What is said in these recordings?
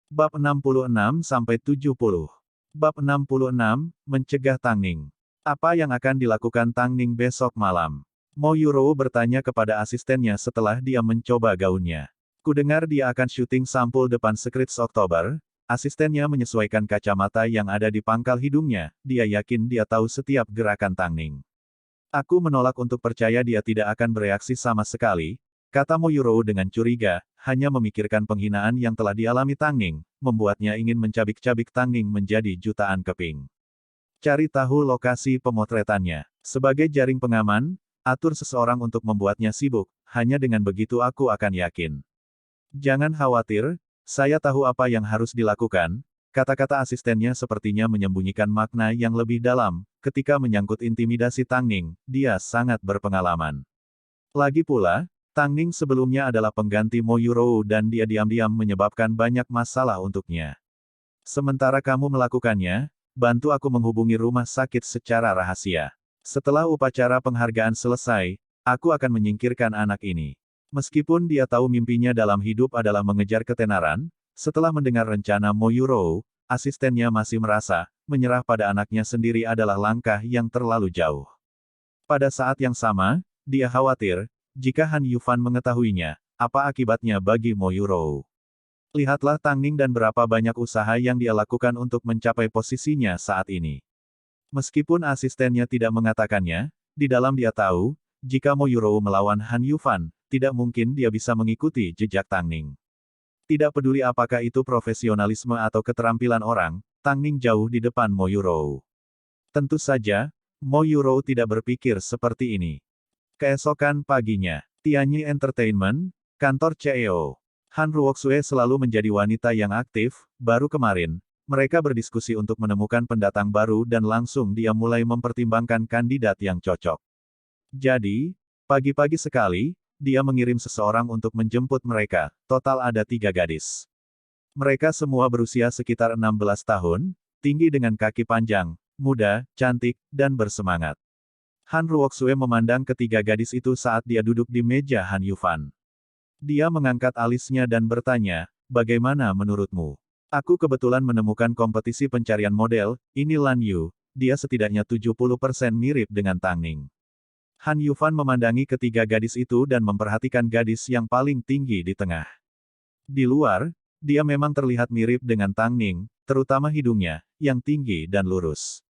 Bab 66-70. Bab 66, Mencegah Tang Ning. Apa yang akan dilakukan Tang Ning besok malam? Mo Yurou bertanya kepada asistennya setelah dia mencoba gaunnya. Kudengar dia akan syuting sampul depan Secrets October. Asistennya menyesuaikan kacamata yang ada di pangkal hidungnya, dia yakin dia tahu setiap gerakan Tang Ning. Aku menolak untuk percaya dia tidak akan bereaksi sama sekali, kata Mo Yurou dengan curiga, hanya memikirkan penghinaan yang telah dialami Tang Ning, membuatnya ingin mencabik-cabik Tang Ning menjadi jutaan keping. Cari tahu lokasi pemotretannya. Sebagai jaring pengaman, atur seseorang untuk membuatnya sibuk, hanya dengan begitu aku akan yakin. Jangan khawatir, saya tahu apa yang harus dilakukan, kata-kata asistennya sepertinya menyembunyikan makna yang lebih dalam, ketika menyangkut intimidasi Tang Ning, dia sangat berpengalaman. Lagi pula, Tang Ning sebelumnya adalah pengganti Mo Yurou dan dia diam-diam menyebabkan banyak masalah untuknya. Sementara kamu melakukannya, bantu aku menghubungi rumah sakit secara rahasia. Setelah upacara penghargaan selesai, aku akan menyingkirkan anak ini. Meskipun dia tahu mimpinya dalam hidup adalah mengejar ketenaran, setelah mendengar rencana Mo Yurou, asistennya masih merasa, menyerah pada anaknya sendiri adalah langkah yang terlalu jauh. Pada saat yang sama, dia khawatir, jika Han Yufan mengetahuinya, apa akibatnya bagi Mo Yurou. Lihatlah Tang Ning dan berapa banyak usaha yang dia lakukan untuk mencapai posisinya saat ini. Meskipun asistennya tidak mengatakannya, di dalam dia tahu, jika Mo Yurou melawan Han Yufan, tidak mungkin dia bisa mengikuti jejak Tang Ning. Tidak peduli apakah itu profesionalisme atau keterampilan orang, Tang Ning jauh di depan Mo Yurou. Tentu saja, Mo Yurou tidak berpikir seperti ini. Keesokan paginya, Tianyi Entertainment, kantor CEO. Han Ruoxue selalu menjadi wanita yang aktif, baru kemarin, mereka berdiskusi untuk menemukan pendatang baru dan langsung dia mulai mempertimbangkan kandidat yang cocok. Jadi, pagi-pagi sekali, dia mengirim seseorang untuk menjemput mereka, total ada 3 gadis. Mereka semua berusia sekitar 16 tahun, tinggi dengan kaki panjang, muda, cantik, dan bersemangat. Han Ruoxue memandang ketiga gadis itu saat dia duduk di meja Han Yufan. Dia mengangkat alisnya dan bertanya, bagaimana menurutmu? Aku kebetulan menemukan kompetisi pencarian model, ini Lan Yu, dia setidaknya 70% mirip dengan Tang Ning. Han Yufan memandangi ketiga gadis itu dan memperhatikan gadis yang paling tinggi di tengah. Di luar, dia memang terlihat mirip dengan Tang Ning, terutama hidungnya, yang tinggi dan lurus.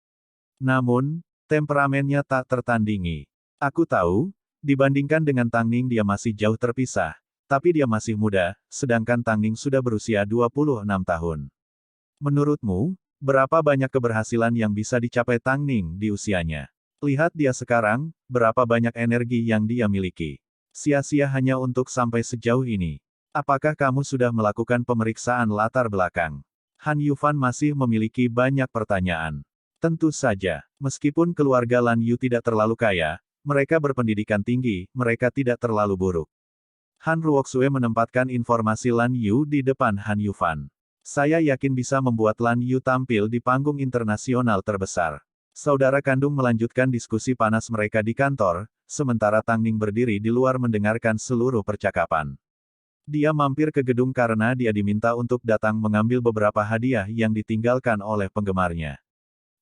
Namun, temperamennya tak tertandingi. Aku tahu, dibandingkan dengan Tang Ning dia masih jauh terpisah, tapi dia masih muda, sedangkan Tang Ning sudah berusia 26 tahun. Menurutmu, berapa banyak keberhasilan yang bisa dicapai Tang Ning di usianya? Lihat dia sekarang, berapa banyak energi yang dia miliki. Sia-sia hanya untuk sampai sejauh ini. Apakah kamu sudah melakukan pemeriksaan latar belakang? Han Yufan masih memiliki banyak pertanyaan. Tentu saja, meskipun keluarga Lan Yu tidak terlalu kaya, mereka berpendidikan tinggi, mereka tidak terlalu buruk. Han Ruoxue menempatkan informasi Lan Yu di depan Han Yufan. Saya yakin bisa membuat Lan Yu tampil di panggung internasional terbesar. Saudara kandung melanjutkan diskusi panas mereka di kantor, sementara Tang Ning berdiri di luar mendengarkan seluruh percakapan. Dia mampir ke gedung karena dia diminta untuk datang mengambil beberapa hadiah yang ditinggalkan oleh penggemarnya.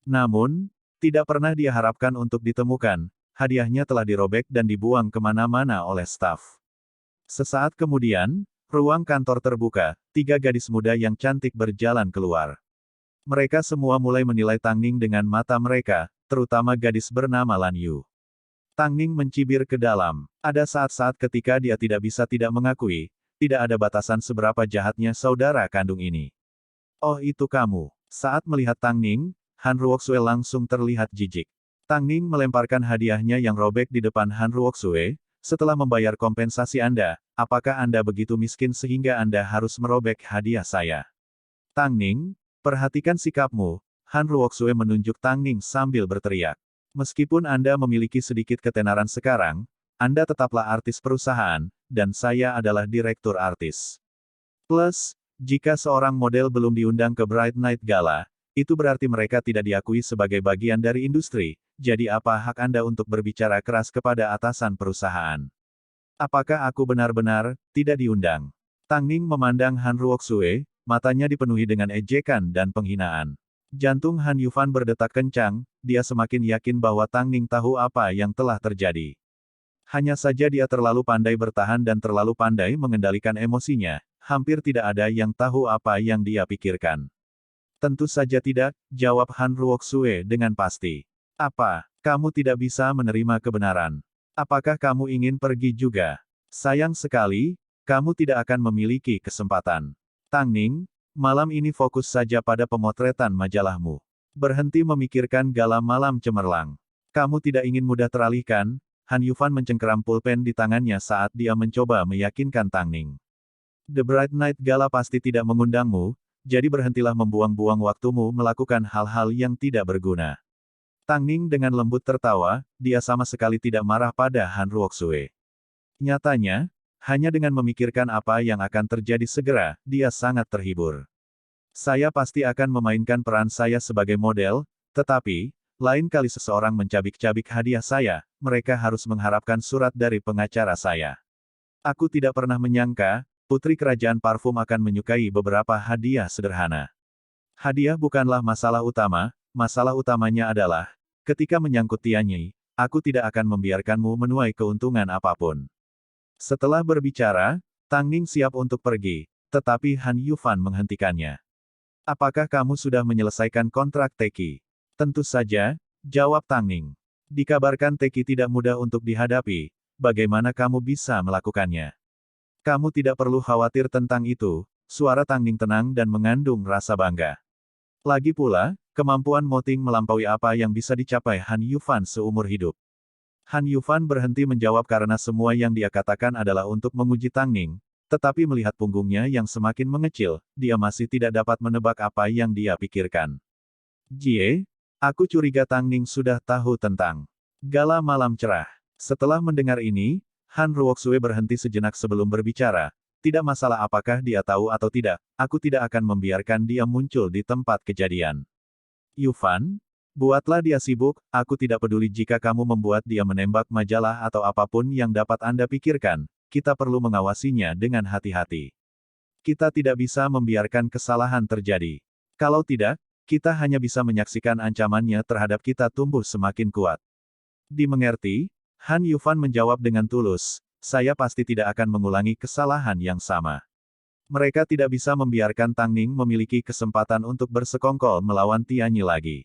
Namun, tidak pernah dia harapkan untuk ditemukan, hadiahnya telah dirobek dan dibuang kemana-mana oleh staf. Sesaat kemudian, ruang kantor terbuka, 3 gadis muda yang cantik berjalan keluar. Mereka semua mulai menilai Tang Ning dengan mata mereka, terutama gadis bernama Lan Yu. Tang Ning mencibir ke dalam. Ada saat-saat ketika dia tidak bisa tidak mengakui, tidak ada batasan seberapa jahatnya saudara kandung ini. Oh itu kamu. Saat melihat Tang Ning, Han Ruoxue langsung terlihat jijik. Tang Ning melemparkan hadiahnya yang robek di depan Han Ruoxue, setelah membayar kompensasi Anda, apakah Anda begitu miskin sehingga Anda harus merobek hadiah saya? Tang Ning, perhatikan sikapmu, Han Ruoxue menunjuk Tang Ning sambil berteriak. Meskipun Anda memiliki sedikit ketenaran sekarang, Anda tetaplah artis perusahaan, dan saya adalah direktur artis. Plus, jika seorang model belum diundang ke Bright Night Gala, itu berarti mereka tidak diakui sebagai bagian dari industri, jadi apa hak Anda untuk berbicara keras kepada atasan perusahaan? Apakah aku benar-benar tidak diundang? Tang Ning memandang Han Ruoxue, matanya dipenuhi dengan ejekan dan penghinaan. Jantung Han Yufan berdetak kencang, dia semakin yakin bahwa Tang Ning tahu apa yang telah terjadi. Hanya saja dia terlalu pandai bertahan dan terlalu pandai mengendalikan emosinya, hampir tidak ada yang tahu apa yang dia pikirkan. Tentu saja tidak, jawab Han Ruoxue dengan pasti. Apa, kamu tidak bisa menerima kebenaran? Apakah kamu ingin pergi juga? Sayang sekali, kamu tidak akan memiliki kesempatan. Tang Ning, malam ini fokus saja pada pemotretan majalahmu. Berhenti memikirkan gala malam cemerlang. Kamu tidak ingin mudah teralihkan? Han Yufan mencengkeram pulpen di tangannya saat dia mencoba meyakinkan Tang Ning. The Bright Night Gala pasti tidak mengundangmu, jadi berhentilah membuang-buang waktumu melakukan hal-hal yang tidak berguna. Tang Ning dengan lembut tertawa, dia sama sekali tidak marah pada Han Ruoxue. Nyatanya, hanya dengan memikirkan apa yang akan terjadi segera, dia sangat terhibur. Saya pasti akan memainkan peran saya sebagai model, tetapi, lain kali seseorang mencabik-cabik hadiah saya, mereka harus mengharapkan surat dari pengacara saya. Aku tidak pernah menyangka, Putri Kerajaan Parfum akan menyukai beberapa hadiah sederhana. Hadiah bukanlah masalah utama, masalah utamanya adalah, ketika menyangkut Tianyi, aku tidak akan membiarkanmu menuai keuntungan apapun. Setelah berbicara, Tang Ning siap untuk pergi, tetapi Han Yufan menghentikannya. Apakah kamu sudah menyelesaikan kontrak Teki? Tentu saja, jawab Tang Ning. Dikabarkan Teki tidak mudah untuk dihadapi, bagaimana kamu bisa melakukannya? Kamu tidak perlu khawatir tentang itu, suara Tang Ning tenang dan mengandung rasa bangga. Lagi pula, kemampuan Moting melampaui apa yang bisa dicapai Han Yufan seumur hidup. Han Yufan berhenti menjawab karena semua yang dia katakan adalah untuk menguji Tang Ning, tetapi melihat punggungnya yang semakin mengecil, dia masih tidak dapat menebak apa yang dia pikirkan. Jie, aku curiga Tang Ning sudah tahu tentang gala malam cerah. Setelah mendengar ini, Han Ruoxue berhenti sejenak sebelum berbicara. Tidak masalah apakah dia tahu atau tidak, aku tidak akan membiarkan dia muncul di tempat kejadian. Yufan, buatlah dia sibuk, aku tidak peduli jika kamu membuat dia menembak majalah atau apapun yang dapat Anda pikirkan, kita perlu mengawasinya dengan hati-hati. Kita tidak bisa membiarkan kesalahan terjadi. Kalau tidak, kita hanya bisa menyaksikan ancamannya terhadap kita tumbuh semakin kuat. Dimengerti? Han Yufan menjawab dengan tulus, saya pasti tidak akan mengulangi kesalahan yang sama. Mereka tidak bisa membiarkan Tang Ning memiliki kesempatan untuk bersekongkol melawan Tianyi lagi.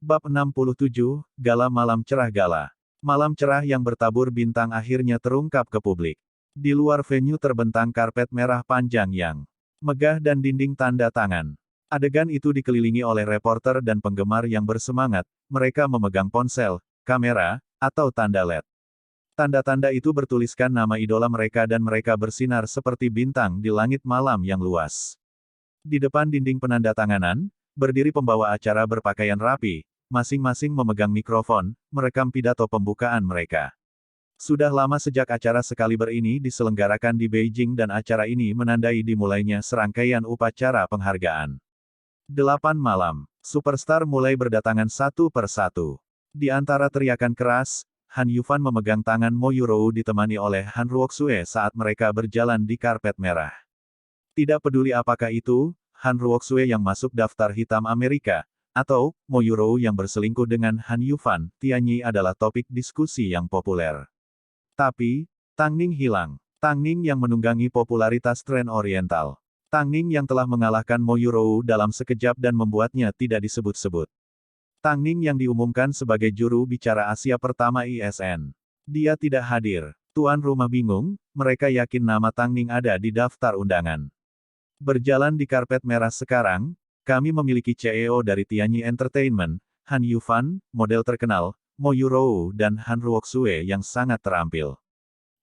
Bab 67, Gala Malam Cerah Gala. Malam cerah yang bertabur bintang akhirnya terungkap ke publik. Di luar venue terbentang karpet merah panjang yang megah dan dinding tanda tangan. Adegan itu dikelilingi oleh reporter dan penggemar yang bersemangat, mereka memegang ponsel, kamera, atau tanda LED. Tanda-tanda itu bertuliskan nama idola mereka dan mereka bersinar seperti bintang di langit malam yang luas. Di depan dinding penandatanganan, berdiri pembawa acara berpakaian rapi, masing-masing memegang mikrofon, merekam pidato pembukaan mereka. Sudah lama sejak acara sekaliber ini diselenggarakan di Beijing dan acara ini menandai dimulainya serangkaian upacara penghargaan. 8 malam, superstar mulai berdatangan satu per satu. Di antara teriakan keras, Han Yufan memegang tangan Mo Yurou ditemani oleh Han Ruoxue saat mereka berjalan di karpet merah. Tidak peduli apakah itu, Han Ruoxue yang masuk daftar hitam Amerika, atau Mo Yurou yang berselingkuh dengan Han Yufan, Tianyi adalah topik diskusi yang populer. Tapi, Tang Ning hilang. Tang Ning yang menunggangi popularitas tren oriental. Tang Ning yang telah mengalahkan Mo Yurou dalam sekejap dan membuatnya tidak disebut-sebut. Tang Ning yang diumumkan sebagai juru bicara Asia pertama ISN. Dia tidak hadir. Tuan rumah bingung, mereka yakin nama Tang Ning ada di daftar undangan. Berjalan di karpet merah sekarang, kami memiliki CEO dari Tianyi Entertainment, Han Yufan, model terkenal, Mo Yurou dan Han Ruoxue yang sangat terampil.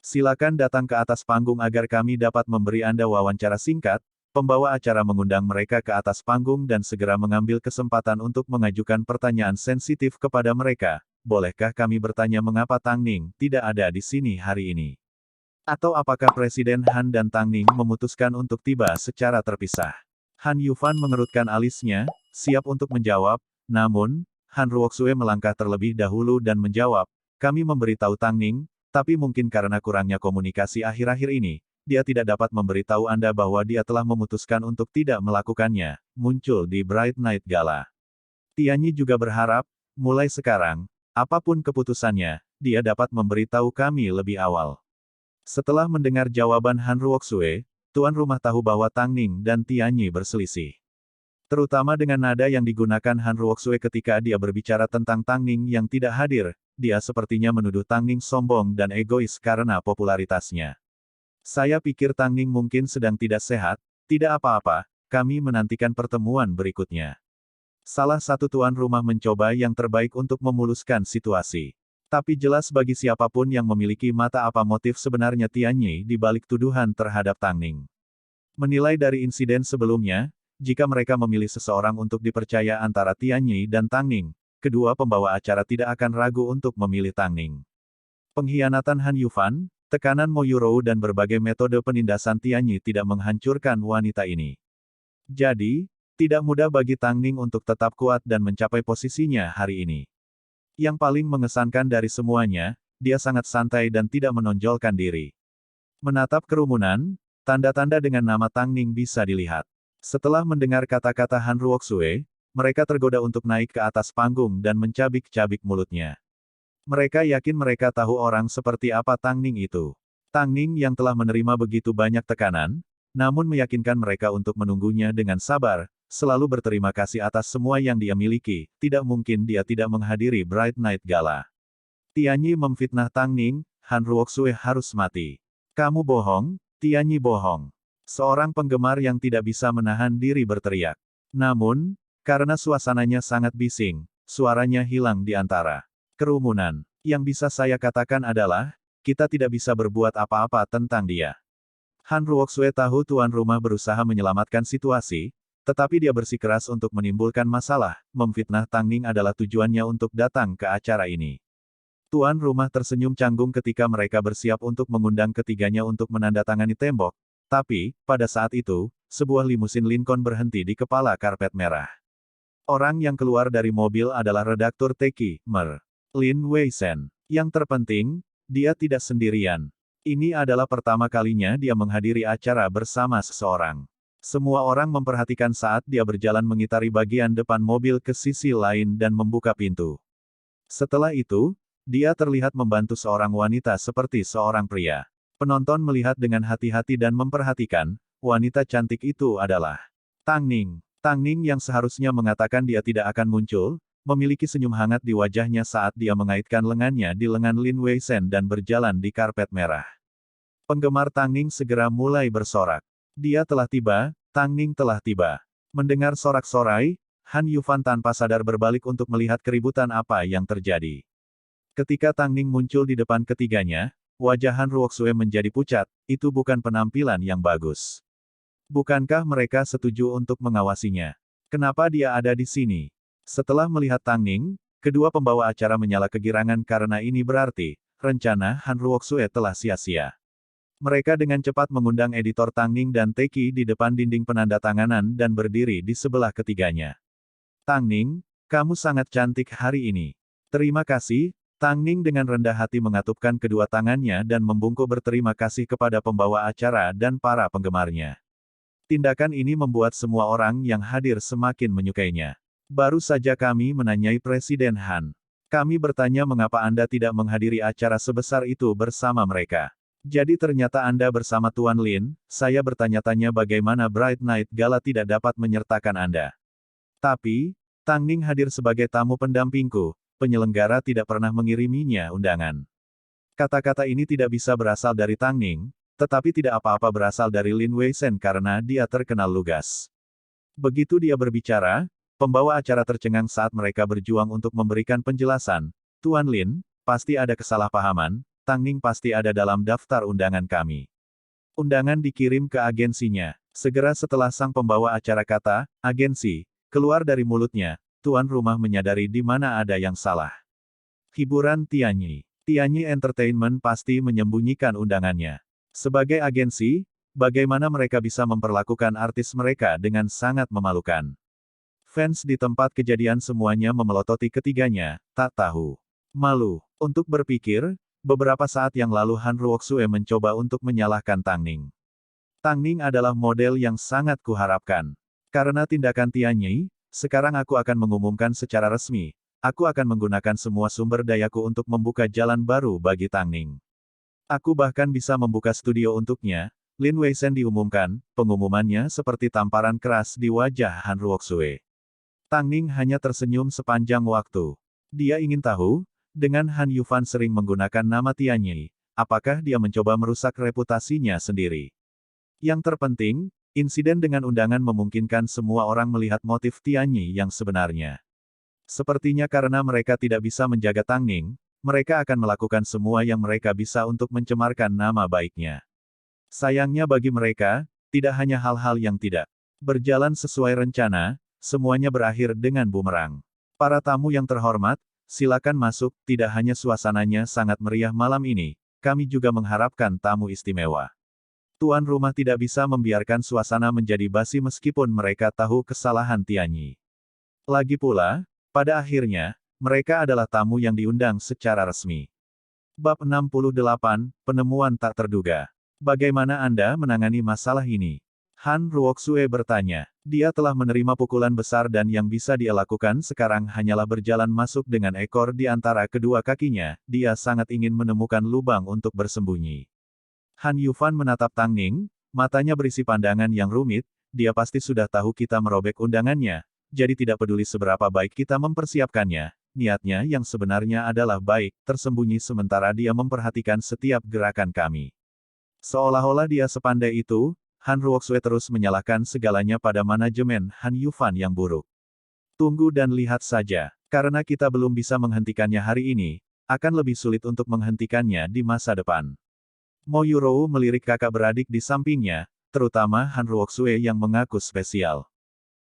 Silakan datang ke atas panggung agar kami dapat memberi Anda wawancara singkat. Pembawa acara mengundang mereka ke atas panggung dan segera mengambil kesempatan untuk mengajukan pertanyaan sensitif kepada mereka. Bolehkah kami bertanya mengapa Tang Ning tidak ada di sini hari ini? Atau apakah Presiden Han dan Tang Ning memutuskan untuk tiba secara terpisah? Han Yufan mengerutkan alisnya, siap untuk menjawab, namun, Han Ruoxue melangkah terlebih dahulu dan menjawab, kami memberitahu Tang Ning, tapi mungkin karena kurangnya komunikasi akhir-akhir ini, dia tidak dapat memberitahu Anda bahwa dia telah memutuskan untuk tidak melakukannya, muncul di Bright Night Gala. Tianyi juga berharap, mulai sekarang, apapun keputusannya, dia dapat memberitahu kami lebih awal. Setelah mendengar jawaban Han Ruoxue, tuan rumah tahu bahwa Tang Ning dan Tianyi berselisih. Terutama dengan nada yang digunakan Han Ruoxue ketika dia berbicara tentang Tang Ning yang tidak hadir, dia sepertinya menuduh Tang Ning sombong dan egois karena popularitasnya. Saya pikir Tang Ning mungkin sedang tidak sehat, tidak apa-apa, kami menantikan pertemuan berikutnya. Salah satu tuan rumah mencoba yang terbaik untuk memuluskan situasi. Tapi jelas bagi siapapun yang memiliki mata apa motif sebenarnya Tianyi di balik tuduhan terhadap Tang Ning. Menilai dari insiden sebelumnya, jika mereka memilih seseorang untuk dipercaya antara Tianyi dan Tang Ning, kedua pembawa acara tidak akan ragu untuk memilih Tang Ning. Pengkhianatan Han Yufan, tekanan Mo Yurou dan berbagai metode penindasan Tianyi tidak menghancurkan wanita ini. Jadi, tidak mudah bagi Tang Ning untuk tetap kuat dan mencapai posisinya hari ini. Yang paling mengesankan dari semuanya, dia sangat santai dan tidak menonjolkan diri. Menatap kerumunan, tanda-tanda dengan nama Tang Ning bisa dilihat. Setelah mendengar kata-kata Han Ruoxue, mereka tergoda untuk naik ke atas panggung dan mencabik-cabik mulutnya. Mereka yakin mereka tahu orang seperti apa Tang Ning itu. Tang Ning yang telah menerima begitu banyak tekanan, namun meyakinkan mereka untuk menunggunya dengan sabar, selalu berterima kasih atas semua yang dia miliki, tidak mungkin dia tidak menghadiri Bright Night Gala. Tianyi memfitnah Tang Ning, Han Ruoxue harus mati. Kamu bohong, Tianyi bohong. Seorang penggemar yang tidak bisa menahan diri berteriak. Namun, karena suasananya sangat bising, suaranya hilang di antara kerumunan. Yang bisa saya katakan adalah, kita tidak bisa berbuat apa-apa tentang dia. Han Ruoxue tahu tuan rumah berusaha menyelamatkan situasi, tetapi dia bersikeras untuk menimbulkan masalah, memfitnah Tang Ning adalah tujuannya untuk datang ke acara ini. Tuan rumah tersenyum canggung ketika mereka bersiap untuk mengundang ketiganya untuk menandatangani tembok, tapi, pada saat itu, sebuah limusin Lincoln berhenti di kepala karpet merah. Orang yang keluar dari mobil adalah redaktur Teki, Mer. Lin Weisen. Yang terpenting, dia tidak sendirian. Ini adalah pertama kalinya dia menghadiri acara bersama seseorang. Semua orang memperhatikan saat dia berjalan mengitari bagian depan mobil ke sisi lain dan membuka pintu. Setelah itu, dia terlihat membantu seorang wanita seperti seorang pria. Penonton melihat dengan hati-hati dan memperhatikan, wanita cantik itu adalah Tang Ning. Tang Ning yang seharusnya mengatakan dia tidak akan muncul, memiliki senyum hangat di wajahnya saat dia mengaitkan lengannya di lengan Lin Weisen dan berjalan di karpet merah. Penggemar Tang Ning segera mulai bersorak. Dia telah tiba, Tang Ning telah tiba. Mendengar sorak-sorai, Han Yufan tanpa sadar berbalik untuk melihat keributan apa yang terjadi. Ketika Tang Ning muncul di depan ketiganya, wajah Han Ruoxue menjadi pucat, itu bukan penampilan yang bagus. Bukankah mereka setuju untuk mengawasinya? Kenapa dia ada di sini? Setelah melihat Tang Ning, kedua pembawa acara menyala kegirangan karena ini berarti, rencana Han Ruoxue telah sia-sia. Mereka dengan cepat mengundang editor Tang Ning dan Teki di depan dinding penandatanganan dan berdiri di sebelah ketiganya. Tang Ning, kamu sangat cantik hari ini. Terima kasih. Tang Ning dengan rendah hati mengatupkan kedua tangannya dan membungkuk berterima kasih kepada pembawa acara dan para penggemarnya. Tindakan ini membuat semua orang yang hadir semakin menyukainya. Baru saja kami menanyai Presiden Han. Kami bertanya mengapa Anda tidak menghadiri acara sebesar itu bersama mereka. Jadi ternyata Anda bersama Tuan Lin, saya bertanya-tanya bagaimana Bright Night Gala tidak dapat menyertakan Anda. Tapi, Tang Ning hadir sebagai tamu pendampingku. Penyelenggara tidak pernah mengiriminya undangan. Kata-kata ini tidak bisa berasal dari Tang Ning, tetapi tidak apa-apa berasal dari Lin Weisen karena dia terkenal lugas. Begitu dia berbicara, pembawa acara tercengang saat mereka berjuang untuk memberikan penjelasan. Tuan Lin, pasti ada kesalahpahaman, Tang Ning pasti ada dalam daftar undangan kami. Undangan dikirim ke agensinya. Segera setelah sang pembawa acara kata, agensi, keluar dari mulutnya, tuan rumah menyadari di mana ada yang salah. Hiburan Tianyi. Tianyi Entertainment pasti menyembunyikan undangannya. Sebagai agensi, bagaimana mereka bisa memperlakukan artis mereka dengan sangat memalukan. Fans di tempat kejadian semuanya memelototi ketiganya, tak tahu malu. Untuk berpikir, beberapa saat yang lalu Han Ruoxue mencoba untuk menyalahkan Tang Ning. Tang Ning adalah model yang sangat kuharapkan. Karena tindakan Tianyi, sekarang aku akan mengumumkan secara resmi, aku akan menggunakan semua sumber dayaku untuk membuka jalan baru bagi Tang Ning. Aku bahkan bisa membuka studio untuknya. Lin Weishen diumumkan, pengumumannya seperti tamparan keras di wajah Han Ruoxue. Tang Ning hanya tersenyum sepanjang waktu. Dia ingin tahu, dengan Han Yufan sering menggunakan nama Tianyi, apakah dia mencoba merusak reputasinya sendiri. Yang terpenting, insiden dengan undangan memungkinkan semua orang melihat motif Tianyi yang sebenarnya. Sepertinya karena mereka tidak bisa menjaga Tang Ning, mereka akan melakukan semua yang mereka bisa untuk mencemarkan nama baiknya. Sayangnya bagi mereka, tidak hanya hal-hal yang tidak berjalan sesuai rencana, semuanya berakhir dengan bumerang. Para tamu yang terhormat, silakan masuk, tidak hanya suasananya sangat meriah malam ini, kami juga mengharapkan tamu istimewa. Tuan rumah tidak bisa membiarkan suasana menjadi basi meskipun mereka tahu kesalahan Tianyi. Lagi pula, pada akhirnya, mereka adalah tamu yang diundang secara resmi. Bab 68, Penemuan Tak Terduga. Bagaimana Anda menangani masalah ini? Han Ruoxue bertanya. Dia telah menerima pukulan besar dan yang bisa dia lakukan sekarang hanyalah berjalan masuk dengan ekor di antara kedua kakinya, dia sangat ingin menemukan lubang untuk bersembunyi. Han Yufan menatap Tang Ning, matanya berisi pandangan yang rumit, dia pasti sudah tahu kita merobek undangannya, jadi tidak peduli seberapa baik kita mempersiapkannya, niatnya yang sebenarnya adalah baik, tersembunyi sementara dia memperhatikan setiap gerakan kami. Seolah-olah dia sepandai itu, Han Ruoxue terus menyalahkan segalanya pada manajemen Han Yufan yang buruk. Tunggu dan lihat saja, karena kita belum bisa menghentikannya hari ini, akan lebih sulit untuk menghentikannya di masa depan. Mo Yurou melirik kakak beradik di sampingnya, terutama Han Ruoxue yang mengaku spesial.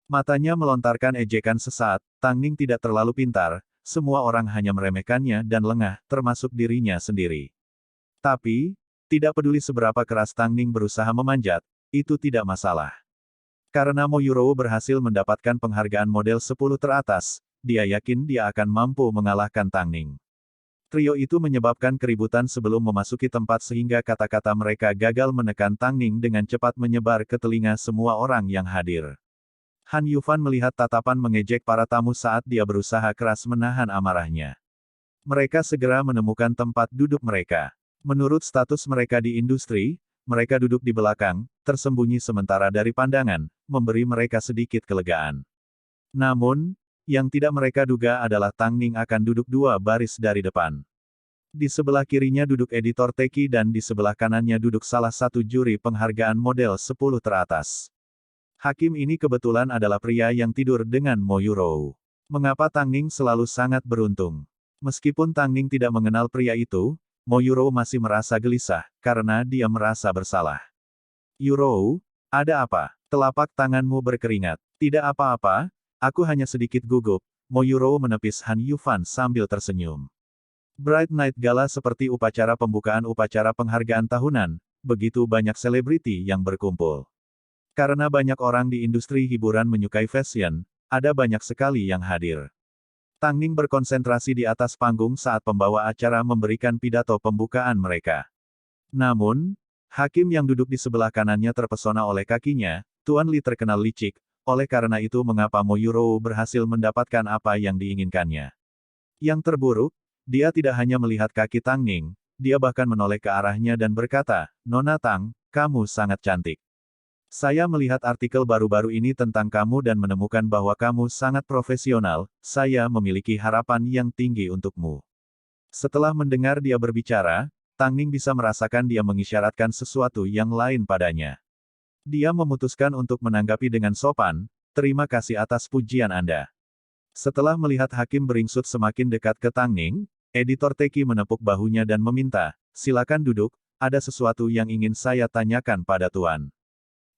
Matanya melontarkan ejekan sesaat, Tang Ning tidak terlalu pintar, semua orang hanya meremehkannya dan lengah, termasuk dirinya sendiri. Tapi, tidak peduli seberapa keras Tang Ning berusaha memanjat, itu tidak masalah. Karena Mo Yurou berhasil mendapatkan penghargaan model 10 teratas, dia yakin dia akan mampu mengalahkan Tang Ning. Trio itu menyebabkan keributan sebelum memasuki tempat sehingga kata-kata mereka gagal menekan Tang Ning dengan cepat menyebar ke telinga semua orang yang hadir. Han Yufan melihat tatapan mengejek para tamu saat dia berusaha keras menahan amarahnya. Mereka segera menemukan tempat duduk mereka. Menurut status mereka di industri, mereka duduk di belakang, tersembunyi sementara dari pandangan, memberi mereka sedikit kelegaan. Namun, yang tidak mereka duga adalah Tang Ning akan duduk dua baris dari depan. Di sebelah kirinya duduk editor Teki dan di sebelah kanannya duduk salah satu juri penghargaan model 10 teratas. Hakim ini kebetulan adalah pria yang tidur dengan Mo Yurou. Mengapa Tang Ning selalu sangat beruntung? Meskipun Tang Ning tidak mengenal pria itu, Mo Yurou masih merasa gelisah, karena dia merasa bersalah. Yurou, ada apa? Telapak tanganmu berkeringat. Tidak apa-apa, aku hanya sedikit gugup. Mo Yurou menepis Han Yufan sambil tersenyum. Bright Night Gala seperti upacara pembukaan upacara penghargaan tahunan, begitu banyak selebriti yang berkumpul. Karena banyak orang di industri hiburan menyukai fashion, ada banyak sekali yang hadir. Tang Ning berkonsentrasi di atas panggung saat pembawa acara memberikan pidato pembukaan mereka. Namun, hakim yang duduk di sebelah kanannya terpesona oleh kakinya, Tuan Li terkenal licik, oleh karena itu mengapa Mo Yurou berhasil mendapatkan apa yang diinginkannya. Yang terburuk, dia tidak hanya melihat kaki Tang Ning, dia bahkan menoleh ke arahnya dan berkata, "Nona Tang, kamu sangat cantik. Saya melihat artikel baru-baru ini tentang kamu dan menemukan bahwa kamu sangat profesional, saya memiliki harapan yang tinggi untukmu." Setelah mendengar dia berbicara, Tang Ning bisa merasakan dia mengisyaratkan sesuatu yang lain padanya. Dia memutuskan untuk menanggapi dengan sopan, "Terima kasih atas pujian Anda." Setelah melihat hakim beringsut semakin dekat ke Tang Ning, editor Teki menepuk bahunya dan meminta, "Silakan duduk, ada sesuatu yang ingin saya tanyakan pada Tuan."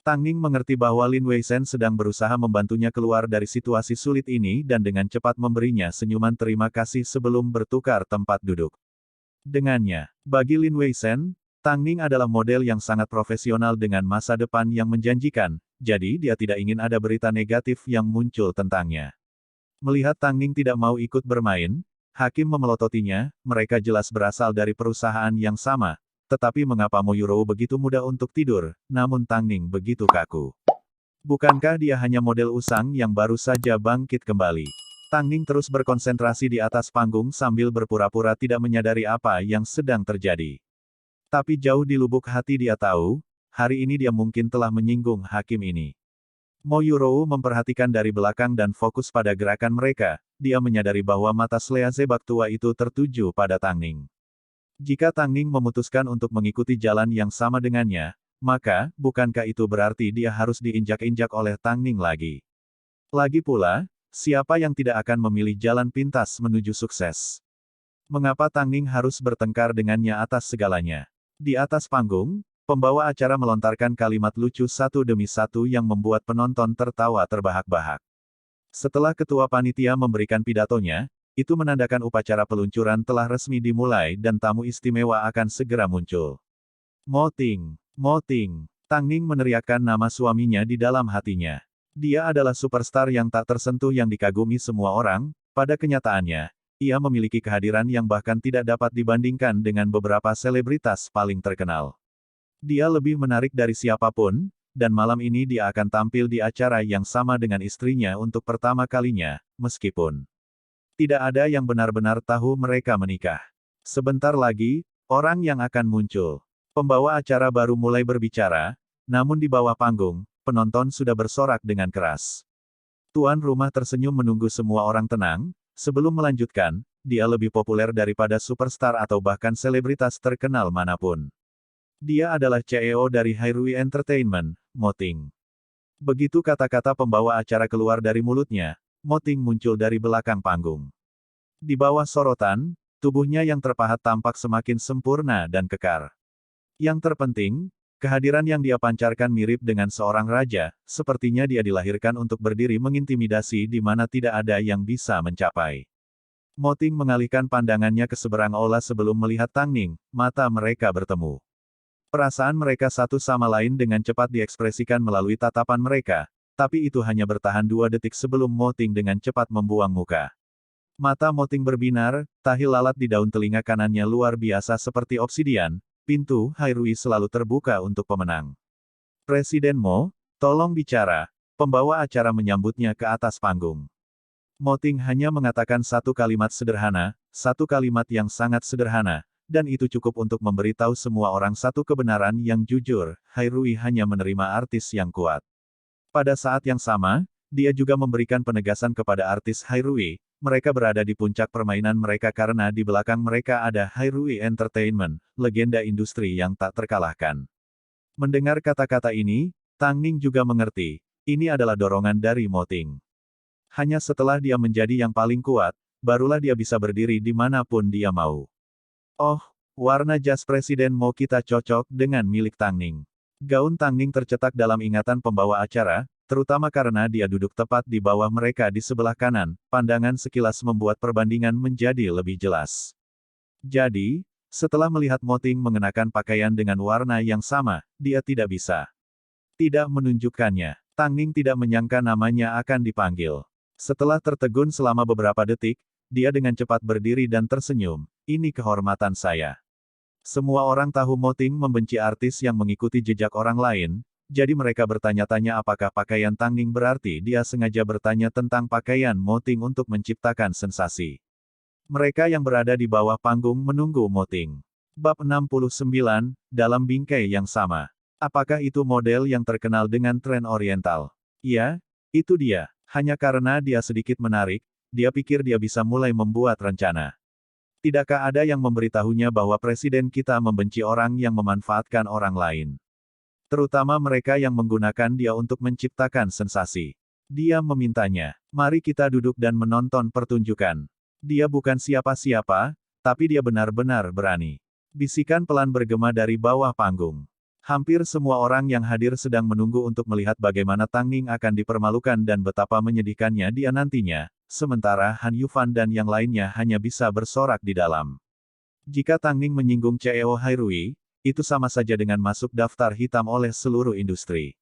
Tang Ning mengerti bahwa Lin Weishen sedang berusaha membantunya keluar dari situasi sulit ini dan dengan cepat memberinya senyuman terima kasih sebelum bertukar tempat duduk. Dengannya, bagi Lin Weishen, Tang Ning adalah model yang sangat profesional dengan masa depan yang menjanjikan, jadi dia tidak ingin ada berita negatif yang muncul tentangnya. Melihat Tang Ning tidak mau ikut bermain, hakim memelototinya, mereka jelas berasal dari perusahaan yang sama, tetapi mengapa Mo Yuro begitu mudah untuk tidur, namun Tangning begitu kaku? Bukankah dia hanya model usang yang baru saja bangkit kembali? Tangning terus berkonsentrasi di atas panggung sambil berpura-pura tidak menyadari apa yang sedang terjadi. Tapi jauh di lubuk hati dia tahu, hari ini dia mungkin telah menyinggung hakim ini. Mo Yuro memperhatikan dari belakang dan fokus pada gerakan mereka, dia menyadari bahwa mata Slea Zebak tua itu tertuju pada Tangning. Jika Tangning memutuskan untuk mengikuti jalan yang sama dengannya, maka, bukankah itu berarti dia harus diinjak-injak oleh Tangning lagi? Lagi pula, siapa yang tidak akan memilih jalan pintas menuju sukses? Mengapa Tangning harus bertengkar dengannya atas segalanya? Di atas panggung, pembawa acara melontarkan kalimat lucu satu demi satu yang membuat penonton tertawa terbahak-bahak. Setelah ketua panitia memberikan pidatonya, itu menandakan upacara peluncuran telah resmi dimulai dan tamu istimewa akan segera muncul. Mo Ting, Mo Ting. Tangning meneriakkan nama suaminya di dalam hatinya. Dia adalah superstar yang tak tersentuh yang dikagumi semua orang, pada kenyataannya, ia memiliki kehadiran yang bahkan tidak dapat dibandingkan dengan beberapa selebritas paling terkenal. Dia lebih menarik dari siapapun, dan malam ini dia akan tampil di acara yang sama dengan istrinya untuk pertama kalinya, meskipun tidak ada yang benar-benar tahu mereka menikah. Sebentar lagi, orang yang akan muncul. Pembawa acara baru mulai berbicara, namun di bawah panggung, penonton sudah bersorak dengan keras. Tuan rumah tersenyum menunggu semua orang tenang, sebelum melanjutkan, dia lebih populer daripada superstar atau bahkan selebritas terkenal manapun. Dia adalah CEO dari Hairui Entertainment, Mo Ting. Begitu kata-kata pembawa acara keluar dari mulutnya, Mo Ting muncul dari belakang panggung. Di bawah sorotan, tubuhnya yang terpahat tampak semakin sempurna dan kekar. Yang terpenting, kehadiran yang dia pancarkan mirip dengan seorang raja, sepertinya dia dilahirkan untuk berdiri mengintimidasi di mana tidak ada yang bisa mencapai. Mo Ting mengalihkan pandangannya ke seberang aula sebelum melihat Tangning, mata mereka bertemu. Perasaan mereka satu sama lain dengan cepat diekspresikan melalui tatapan mereka, tapi itu hanya bertahan 2 detik sebelum Mo Ting dengan cepat membuang muka. Mata Mo Ting berbinar, tahi lalat di daun telinga kanannya luar biasa seperti obsidian, pintu Hairui selalu terbuka untuk pemenang. Presiden Mo, tolong bicara, pembawa acara menyambutnya ke atas panggung. Mo Ting hanya mengatakan satu kalimat sederhana, satu kalimat yang sangat sederhana, dan itu cukup untuk memberitahu semua orang satu kebenaran yang jujur, Hairui hanya menerima artis yang kuat. Pada saat yang sama, dia juga memberikan penegasan kepada artis Hairui, mereka berada di puncak permainan mereka karena di belakang mereka ada Hairui Entertainment, legenda industri yang tak terkalahkan. Mendengar kata-kata ini, Tangning juga mengerti, ini adalah dorongan dari Mo Ting. Hanya setelah dia menjadi yang paling kuat, barulah dia bisa berdiri di manapun dia mau. Oh, warna jas Presiden Mo kita cocok dengan milik Tangning. Gaun Tangning tercetak dalam ingatan pembawa acara, terutama karena dia duduk tepat di bawah mereka di sebelah kanan, pandangan sekilas membuat perbandingan menjadi lebih jelas. Jadi, setelah melihat Mo Ting mengenakan pakaian dengan warna yang sama, dia tidak bisa tidak menunjukkannya. Tangning tidak menyangka namanya akan dipanggil. Setelah tertegun selama beberapa detik, dia dengan cepat berdiri dan tersenyum. Ini kehormatan saya. Semua orang tahu Mo Ting membenci artis yang mengikuti jejak orang lain, jadi mereka bertanya-tanya apakah pakaian Tangning berarti dia sengaja bertanya tentang pakaian Mo Ting untuk menciptakan sensasi. Mereka yang berada di bawah panggung menunggu Mo Ting. Bab 69, dalam bingkai yang sama. Apakah itu model yang terkenal dengan tren oriental? Ya, itu dia. Hanya karena dia sedikit menarik, dia pikir dia bisa mulai membuat rencana. Tidakkah ada yang memberitahunya bahwa presiden kita membenci orang yang memanfaatkan orang lain? Terutama mereka yang menggunakan dia untuk menciptakan sensasi. Dia memintanya, mari kita duduk dan menonton pertunjukan. Dia bukan siapa-siapa, tapi dia benar-benar berani. Bisikan pelan bergema dari bawah panggung. Hampir semua orang yang hadir sedang menunggu untuk melihat bagaimana Tangning akan dipermalukan dan betapa menyedihkannya dia nantinya, sementara Han Yufan dan yang lainnya hanya bisa bersorak di dalam. Jika Tangning menyinggung CEO Hairui, itu sama saja dengan masuk daftar hitam oleh seluruh industri.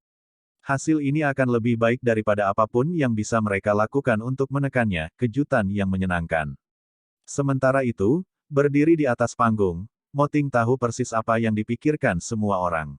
Hasil ini akan lebih baik daripada apapun yang bisa mereka lakukan untuk menekannya, kejutan yang menyenangkan. Sementara itu, berdiri di atas panggung, Mo Ting tahu persis apa yang dipikirkan semua orang.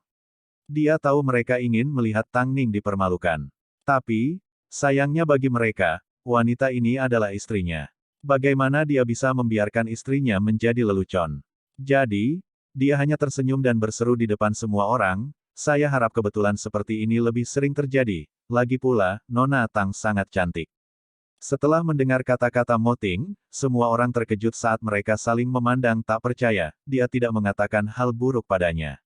Dia tahu mereka ingin melihat Tang Ning dipermalukan. Tapi, sayangnya bagi mereka, wanita ini adalah istrinya. Bagaimana dia bisa membiarkan istrinya menjadi lelucon? Jadi, dia hanya tersenyum dan berseru di depan semua orang, saya harap kebetulan seperti ini lebih sering terjadi. Lagi pula, Nona Tang sangat cantik. Setelah mendengar kata-kata Mo Ting, semua orang terkejut saat mereka saling memandang tak percaya, dia tidak mengatakan hal buruk padanya.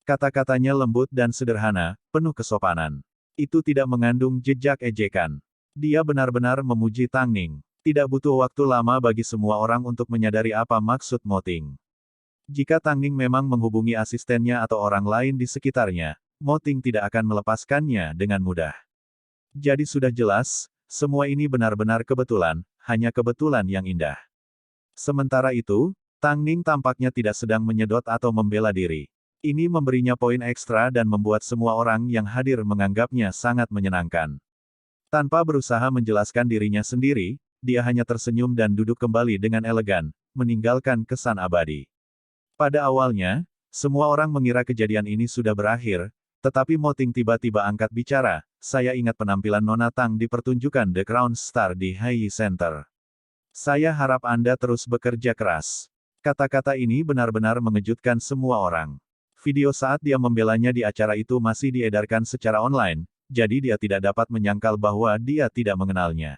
Kata-katanya lembut dan sederhana, penuh kesopanan. Itu tidak mengandung jejak ejekan. Dia benar-benar memuji Tang Ning. Tidak butuh waktu lama bagi semua orang untuk menyadari apa maksud Mo Ting. Jika Tang Ning memang menghubungi asistennya atau orang lain di sekitarnya, Mo Ting tidak akan melepaskannya dengan mudah. Jadi sudah jelas, semua ini benar-benar kebetulan, hanya kebetulan yang indah. Sementara itu, Tang Ning tampaknya tidak sedang menyedot atau membela diri. Ini memberinya poin ekstra dan membuat semua orang yang hadir menganggapnya sangat menyenangkan. Tanpa berusaha menjelaskan dirinya sendiri, dia hanya tersenyum dan duduk kembali dengan elegan, meninggalkan kesan abadi. Pada awalnya, semua orang mengira kejadian ini sudah berakhir, tetapi Mo Ting tiba-tiba angkat bicara, saya ingat penampilan Nona Tang di pertunjukan The Crown Star di Hai Center. Saya harap Anda terus bekerja keras. Kata-kata ini benar-benar mengejutkan semua orang. Video saat dia membelanya di acara itu masih diedarkan secara online, jadi dia tidak dapat menyangkal bahwa dia tidak mengenalnya.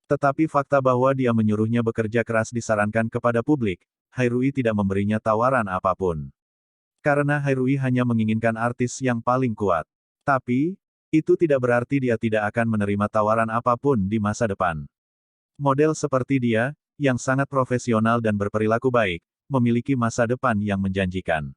Tetapi fakta bahwa dia menyuruhnya bekerja keras disarankan kepada publik, Hairui tidak memberinya tawaran apapun. Karena Hairui hanya menginginkan artis yang paling kuat. Tapi, itu tidak berarti dia tidak akan menerima tawaran apapun di masa depan. Model seperti dia, yang sangat profesional dan berperilaku baik, memiliki masa depan yang menjanjikan.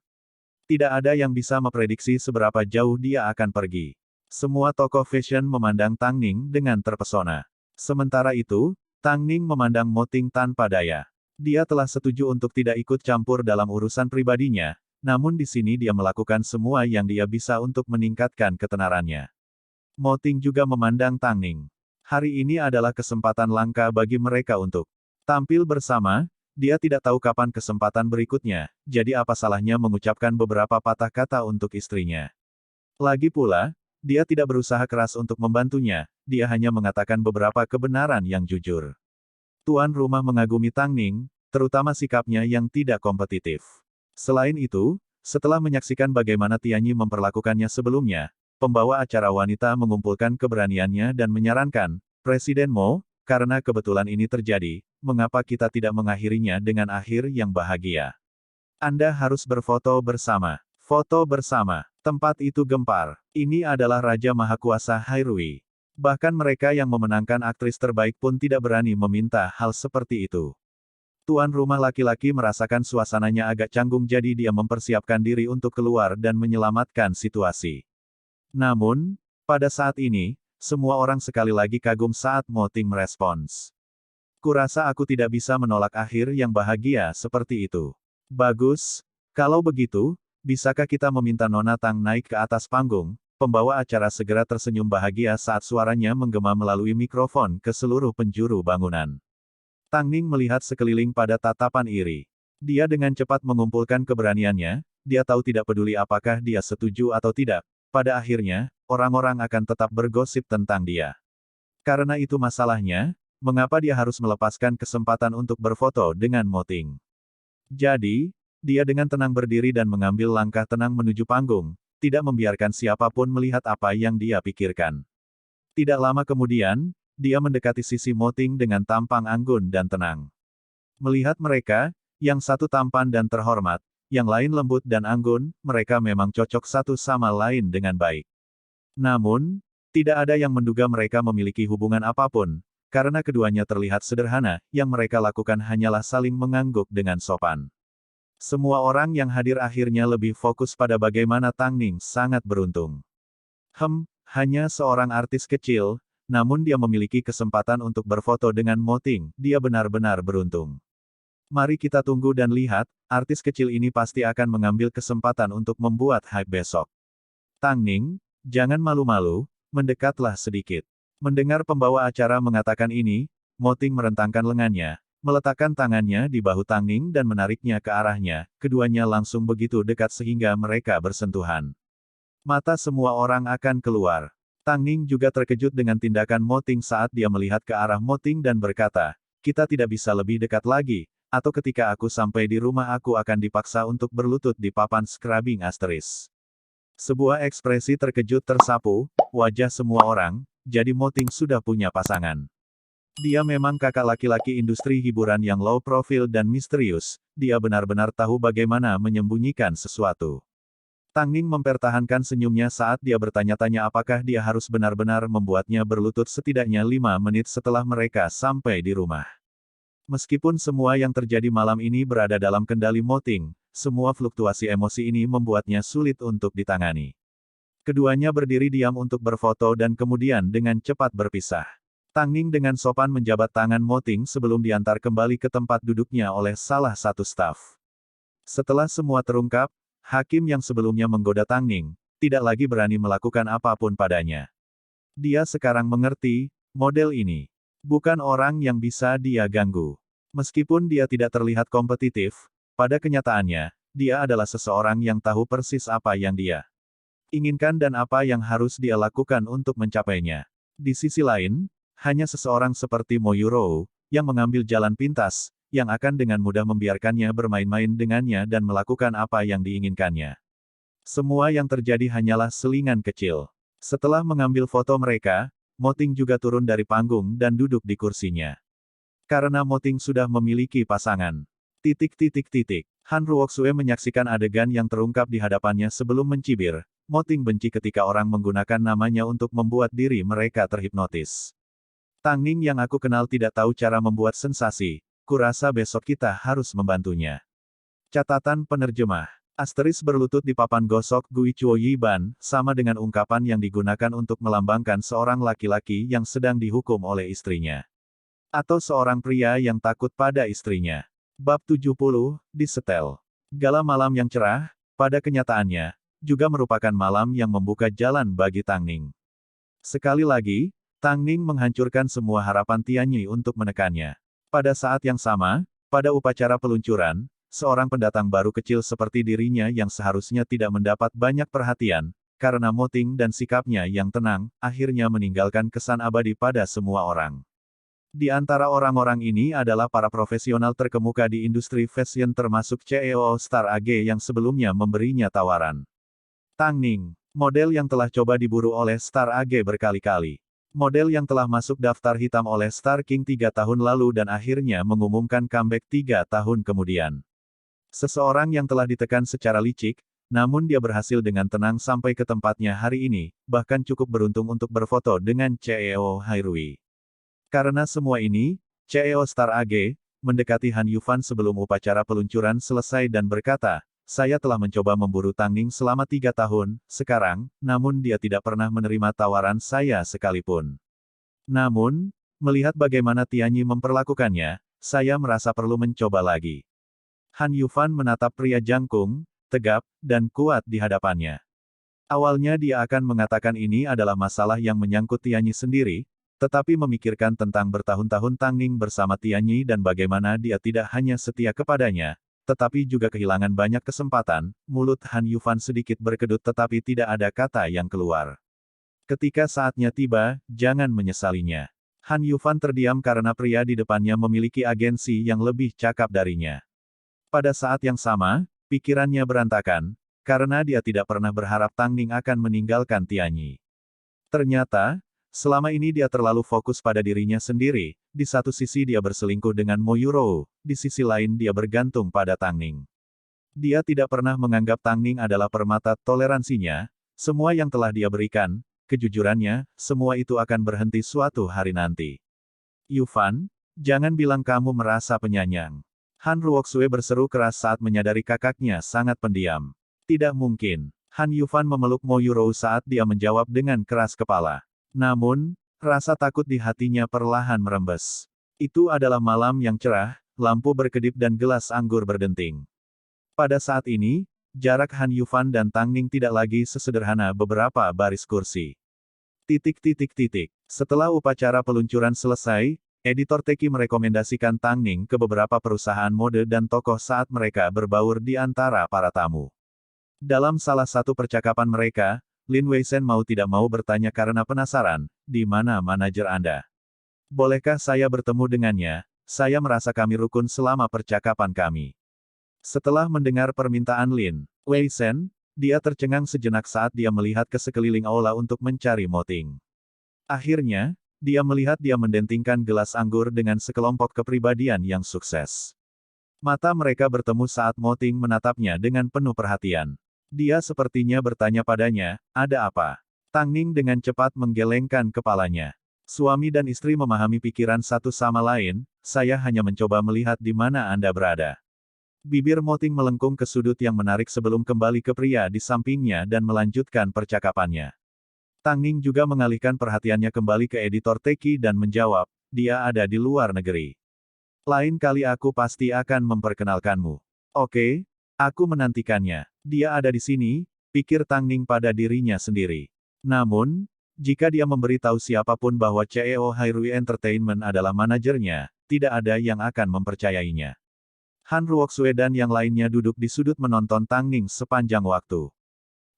Tidak ada yang bisa memprediksi seberapa jauh dia akan pergi. Semua tokoh fashion memandang Tang Ning dengan terpesona. Sementara itu, Tang Ning memandang Mo Ting tanpa daya. Dia telah setuju untuk tidak ikut campur dalam urusan pribadinya, namun di sini dia melakukan semua yang dia bisa untuk meningkatkan ketenarannya. Mo Ting juga memandang Tang Ning. Hari ini adalah kesempatan langka bagi mereka untuk tampil bersama. Dia tidak tahu kapan kesempatan berikutnya, jadi apa salahnya mengucapkan beberapa patah kata untuk istrinya. Lagi pula, dia tidak berusaha keras untuk membantunya, dia hanya mengatakan beberapa kebenaran yang jujur. Tuan rumah mengagumi Tang Ning, terutama sikapnya yang tidak kompetitif. Selain itu, setelah menyaksikan bagaimana Tianyi memperlakukannya sebelumnya, pembawa acara wanita mengumpulkan keberaniannya dan menyarankan, Presiden Mo, karena kebetulan ini terjadi, mengapa kita tidak mengakhirinya dengan akhir yang bahagia? Anda harus berfoto bersama. Foto bersama. Tempat itu gempar. Ini adalah Raja Mahakuasa Hairui. Bahkan mereka yang memenangkan aktris terbaik pun tidak berani meminta hal seperti itu. Tuan rumah laki-laki merasakan suasananya agak canggung jadi dia mempersiapkan diri untuk keluar dan menyelamatkan situasi. Namun, pada saat ini, semua orang sekali lagi kagum saat Mo Ting merespons. Kurasa aku tidak bisa menolak akhir yang bahagia seperti itu. Bagus, kalau begitu, bisakah kita meminta Nona Tang naik ke atas panggung? Pembawa acara segera tersenyum bahagia saat suaranya menggema melalui mikrofon ke seluruh penjuru bangunan. Tang Ning melihat sekeliling pada tatapan iri. Dia dengan cepat mengumpulkan keberaniannya, dia tahu tidak peduli apakah dia setuju atau tidak. Pada akhirnya, orang-orang akan tetap bergosip tentang dia. Karena itu masalahnya, mengapa dia harus melepaskan kesempatan untuk berfoto dengan Mo Ting? Jadi, dia dengan tenang berdiri dan mengambil langkah tenang menuju panggung, tidak membiarkan siapapun melihat apa yang dia pikirkan. Tidak lama kemudian, dia mendekati sisi Mo Ting dengan tampang anggun dan tenang. Melihat mereka, yang satu tampan dan terhormat, yang lain lembut dan anggun, mereka memang cocok satu sama lain dengan baik. Namun, tidak ada yang menduga mereka memiliki hubungan apapun, karena keduanya terlihat sederhana, yang mereka lakukan hanyalah saling mengangguk dengan sopan. Semua orang yang hadir akhirnya lebih fokus pada bagaimana Tang Ning sangat beruntung. Hanya seorang artis kecil, namun dia memiliki kesempatan untuk berfoto dengan Mo Ting, dia benar-benar beruntung. Mari kita tunggu dan lihat, artis kecil ini pasti akan mengambil kesempatan untuk membuat hype besok. Tang Ning, jangan malu-malu, mendekatlah sedikit. Mendengar pembawa acara mengatakan ini, Mo Ting merentangkan lengannya, meletakkan tangannya di bahu Tang Ning dan menariknya ke arahnya, keduanya langsung begitu dekat sehingga mereka bersentuhan. Mata semua orang akan keluar. Tang Ning juga terkejut dengan tindakan Mo Ting saat dia melihat ke arah Mo Ting dan berkata, kita tidak bisa lebih dekat lagi, atau ketika aku sampai di rumah aku akan dipaksa untuk berlutut di papan scrubbing asteris. Sebuah ekspresi terkejut tersapu wajah semua orang, jadi Mo Ting sudah punya pasangan. Dia memang kakak laki-laki industri hiburan yang low profile dan misterius, dia benar-benar tahu bagaimana menyembunyikan sesuatu. Tang Ning mempertahankan senyumnya saat dia bertanya-tanya apakah dia harus benar-benar membuatnya berlutut setidaknya 5 menit setelah mereka sampai di rumah. Meskipun semua yang terjadi malam ini berada dalam kendali Mo Ting, semua fluktuasi emosi ini membuatnya sulit untuk ditangani. Keduanya berdiri diam untuk berfoto dan kemudian dengan cepat berpisah. Tang Ning dengan sopan menjabat tangan Mo Ting sebelum diantar kembali ke tempat duduknya oleh salah satu staf. Setelah semua terungkap, hakim yang sebelumnya menggoda Tang Ning, tidak lagi berani melakukan apapun padanya. Dia sekarang mengerti, model ini bukan orang yang bisa dia ganggu. Meskipun dia tidak terlihat kompetitif, pada kenyataannya, dia adalah seseorang yang tahu persis apa yang dia inginkan dan apa yang harus dia lakukan untuk mencapainya. Di sisi lain, hanya seseorang seperti Mo Yurou, yang mengambil jalan pintas, yang akan dengan mudah membiarkannya bermain-main dengannya dan melakukan apa yang diinginkannya. Semua yang terjadi hanyalah selingan kecil. Setelah mengambil foto mereka, Mo Ting juga turun dari panggung dan duduk di kursinya. Karena Mo Ting sudah memiliki pasangan. Han Ruoxue menyaksikan adegan yang terungkap di hadapannya sebelum mencibir. Mo Ting benci ketika orang menggunakan namanya untuk membuat diri mereka terhipnotis. Tang Ning yang aku kenal tidak tahu cara membuat sensasi, kurasa besok kita harus membantunya. Catatan penerjemah. Asteris berlutut di papan gosok Gui Chuo Yi Ban, sama dengan ungkapan yang digunakan untuk melambangkan seorang laki-laki yang sedang dihukum oleh istrinya. Atau seorang pria yang takut pada istrinya. Bab 70, disetel. Gala malam yang cerah, pada kenyataannya, juga merupakan malam yang membuka jalan bagi Tang Ning. Sekali lagi, Tang Ning menghancurkan semua harapan Tianyi untuk menekannya. Pada saat yang sama, pada upacara peluncuran, seorang pendatang baru kecil seperti dirinya yang seharusnya tidak mendapat banyak perhatian, karena Mo Ting dan sikapnya yang tenang, akhirnya meninggalkan kesan abadi pada semua orang. Di antara orang-orang ini adalah para profesional terkemuka di industri fashion termasuk CEO Star AG yang sebelumnya memberinya tawaran. Tang Ning, model yang telah coba diburu oleh Star AG berkali-kali. Model yang telah masuk daftar hitam oleh Star King 3 tahun lalu dan akhirnya mengumumkan comeback 3 tahun kemudian. Seseorang yang telah ditekan secara licik, namun dia berhasil dengan tenang sampai ke tempatnya hari ini, bahkan cukup beruntung untuk berfoto dengan CEO Hairui. Karena semua ini, CEO Star AG, mendekati Han Yufan sebelum upacara peluncuran selesai dan berkata, saya telah mencoba memburu Tang Ning selama 3 tahun, sekarang, namun dia tidak pernah menerima tawaran saya sekalipun. Namun, melihat bagaimana Tianyi memperlakukannya, saya merasa perlu mencoba lagi. Han Yufan menatap pria jangkung, tegap, dan kuat di hadapannya. Awalnya dia akan mengatakan ini adalah masalah yang menyangkut Tianyi sendiri, tetapi memikirkan tentang bertahun-tahun Tang Ning bersama Tianyi dan bagaimana dia tidak hanya setia kepadanya, tetapi juga kehilangan banyak kesempatan, mulut Han Yufan sedikit berkedut tetapi tidak ada kata yang keluar. Ketika saatnya tiba, jangan menyesalinya. Han Yufan terdiam karena pria di depannya memiliki agensi yang lebih cakap darinya. Pada saat yang sama, pikirannya berantakan, karena dia tidak pernah berharap Tang Ning akan meninggalkan Tianyi. Ternyata, selama ini dia terlalu fokus pada dirinya sendiri, di satu sisi dia berselingkuh dengan Mo Yurou, di sisi lain dia bergantung pada Tang Ning. Dia tidak pernah menganggap Tang Ning adalah permata toleransinya, semua yang telah dia berikan, kejujurannya, semua itu akan berhenti suatu hari nanti. Yufan, jangan bilang kamu merasa penyayang. Han Ruoxue berseru keras saat menyadari kakaknya sangat pendiam. Tidak mungkin. Han Yufan memeluk Mo Yurou saat dia menjawab dengan keras kepala. Namun, rasa takut di hatinya perlahan merembes. Itu adalah malam yang cerah, lampu berkedip dan gelas anggur berdenting. Pada saat ini, jarak Han Yufan dan Tang Ning tidak lagi sesederhana beberapa baris kursi. Setelah upacara peluncuran selesai, Editor Teki merekomendasikan Tang Ning ke beberapa perusahaan mode dan tokoh saat mereka berbaur di antara para tamu. Dalam salah satu percakapan mereka, Lin Weisen mau tidak mau bertanya karena penasaran, di mana manajer Anda? Bolehkah saya bertemu dengannya? Saya merasa kami rukun selama percakapan kami. Setelah mendengar permintaan Lin Weisen, dia tercengang sejenak saat dia melihat ke sekeliling aula untuk mencari Mo Ting. Akhirnya, dia melihat dia mendentingkan gelas anggur dengan sekelompok kepribadian yang sukses. Mata mereka bertemu saat Mo Ting menatapnya dengan penuh perhatian. Dia sepertinya bertanya padanya, ada apa? Tang Ning dengan cepat menggelengkan kepalanya. Suami dan istri memahami pikiran satu sama lain, saya hanya mencoba melihat di mana Anda berada. Bibir Mo Ting melengkung ke sudut yang menarik sebelum kembali ke pria di sampingnya dan melanjutkan percakapannya. Tang Ning juga mengalihkan perhatiannya kembali ke editor Teki dan menjawab, dia ada di luar negeri. Lain kali aku pasti akan memperkenalkanmu. Oke, aku menantikannya. Dia ada di sini, pikir Tang Ning pada dirinya sendiri. Namun, jika dia memberitahu siapapun bahwa CEO Hairui Entertainment adalah manajernya, tidak ada yang akan mempercayainya. Han Ruoxue dan yang lainnya duduk di sudut menonton Tang Ning sepanjang waktu.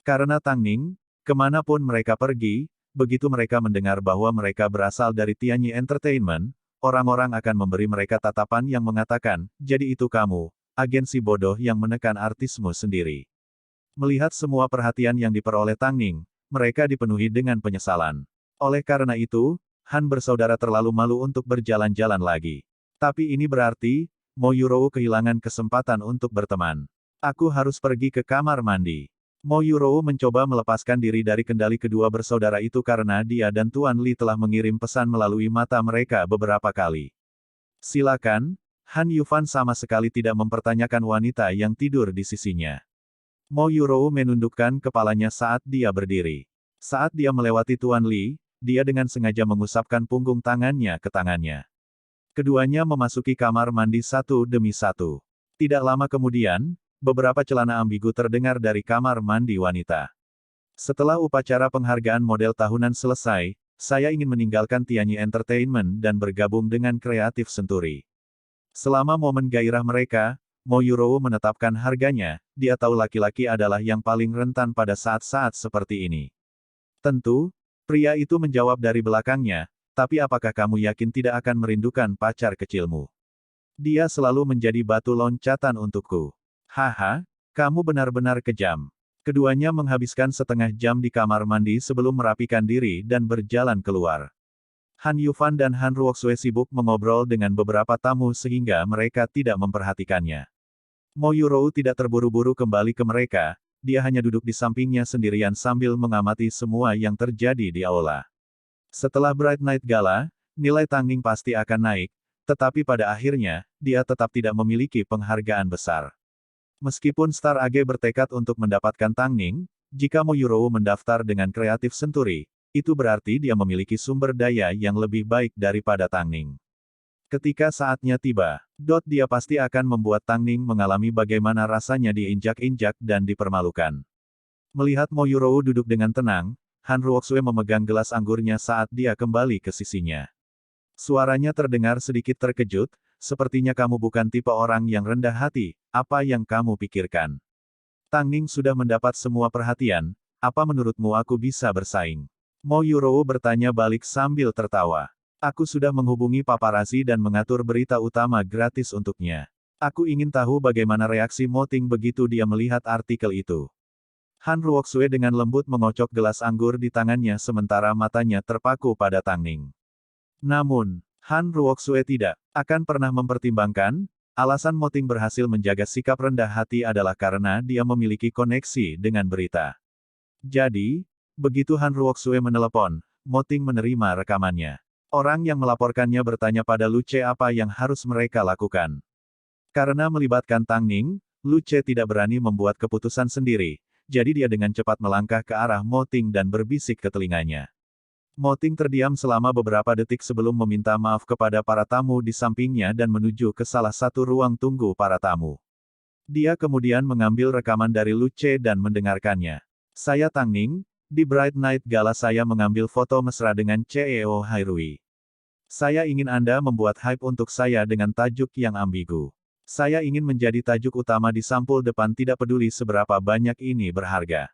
Karena Tang Ning, kemanapun mereka pergi, begitu mereka mendengar bahwa mereka berasal dari Tianyi Entertainment, orang-orang akan memberi mereka tatapan yang mengatakan, jadi itu kamu, agensi bodoh yang menekan artismu sendiri. Melihat semua perhatian yang diperoleh Tang Ning, mereka dipenuhi dengan penyesalan. Oleh karena itu, Han bersaudara terlalu malu untuk berjalan-jalan lagi. Tapi ini berarti, Mo Yurou kehilangan kesempatan untuk berteman. Aku harus pergi ke kamar mandi. Mo Yurou mencoba melepaskan diri dari kendali kedua bersaudara itu karena dia dan Tuan Li telah mengirim pesan melalui mata mereka beberapa kali. Silakan, Han Yufan sama sekali tidak mempertanyakan wanita yang tidur di sisinya. Mo Yurou menundukkan kepalanya saat dia berdiri. Saat dia melewati Tuan Li, dia dengan sengaja mengusapkan punggung tangannya ke tangannya. Keduanya memasuki kamar mandi satu demi satu. Tidak lama kemudian, beberapa celana ambigu terdengar dari kamar mandi wanita. Setelah upacara penghargaan model tahunan selesai, saya ingin meninggalkan Tianyi Entertainment dan bergabung dengan Creative Century. Selama momen gairah mereka, Mo Yurou menetapkan harganya, dia tahu laki-laki adalah yang paling rentan pada saat-saat seperti ini. Tentu, pria itu menjawab dari belakangnya, tapi apakah kamu yakin tidak akan merindukan pacar kecilmu? Dia selalu menjadi batu loncatan untukku. Haha, kamu benar-benar kejam. Keduanya menghabiskan setengah jam di kamar mandi sebelum merapikan diri dan berjalan keluar. Han Yufan dan Han Ruoxue sibuk mengobrol dengan beberapa tamu sehingga mereka tidak memperhatikannya. Mo Yurou tidak terburu-buru kembali ke mereka, dia hanya duduk di sampingnya sendirian sambil mengamati semua yang terjadi di aula. Setelah Bright Night Gala, nilai Tang Ning pasti akan naik, tetapi pada akhirnya, dia tetap tidak memiliki penghargaan besar. Meskipun Star AG bertekad untuk mendapatkan Tang Ning, jika Mo Yurou mendaftar dengan Creative Century, itu berarti dia memiliki sumber daya yang lebih baik daripada Tang Ning. Ketika saatnya tiba, dia pasti akan membuat Tang Ning mengalami bagaimana rasanya diinjak-injak dan dipermalukan. Melihat Mo Yurou duduk dengan tenang, Han Ruoxue memegang gelas anggurnya saat dia kembali ke sisinya. Suaranya terdengar sedikit terkejut, sepertinya kamu bukan tipe orang yang rendah hati, apa yang kamu pikirkan? Tang Ning sudah mendapat semua perhatian, apa menurutmu aku bisa bersaing? Mo Yurou bertanya balik sambil tertawa. Aku sudah menghubungi paparazi dan mengatur berita utama gratis untuknya. Aku ingin tahu bagaimana reaksi Mo Ting begitu dia melihat artikel itu. Han Ruoxue dengan lembut mengocok gelas anggur di tangannya sementara matanya terpaku pada Tang Ning. Namun, Han Ruoxue tidak akan pernah mempertimbangkan, alasan Mo Ting berhasil menjaga sikap rendah hati adalah karena dia memiliki koneksi dengan berita. Jadi, begitu Han Ruoxue menelepon, Mo Ting menerima rekamannya. Orang yang melaporkannya bertanya pada Lu Ce apa yang harus mereka lakukan. Karena melibatkan Tang Ning, Lu Ce tidak berani membuat keputusan sendiri, jadi dia dengan cepat melangkah ke arah Mo Ting dan berbisik ke telinganya. Mo Ting terdiam selama beberapa detik sebelum meminta maaf kepada para tamu di sampingnya dan menuju ke salah satu ruang tunggu para tamu. Dia kemudian mengambil rekaman dari Lu Ce dan mendengarkannya. Saya Tang Ning, di Bright Night Gala saya mengambil foto mesra dengan CEO Hairui. Saya ingin Anda membuat hype untuk saya dengan tajuk yang ambigu. Saya ingin menjadi tajuk utama di sampul depan tidak peduli seberapa banyak ini berharga.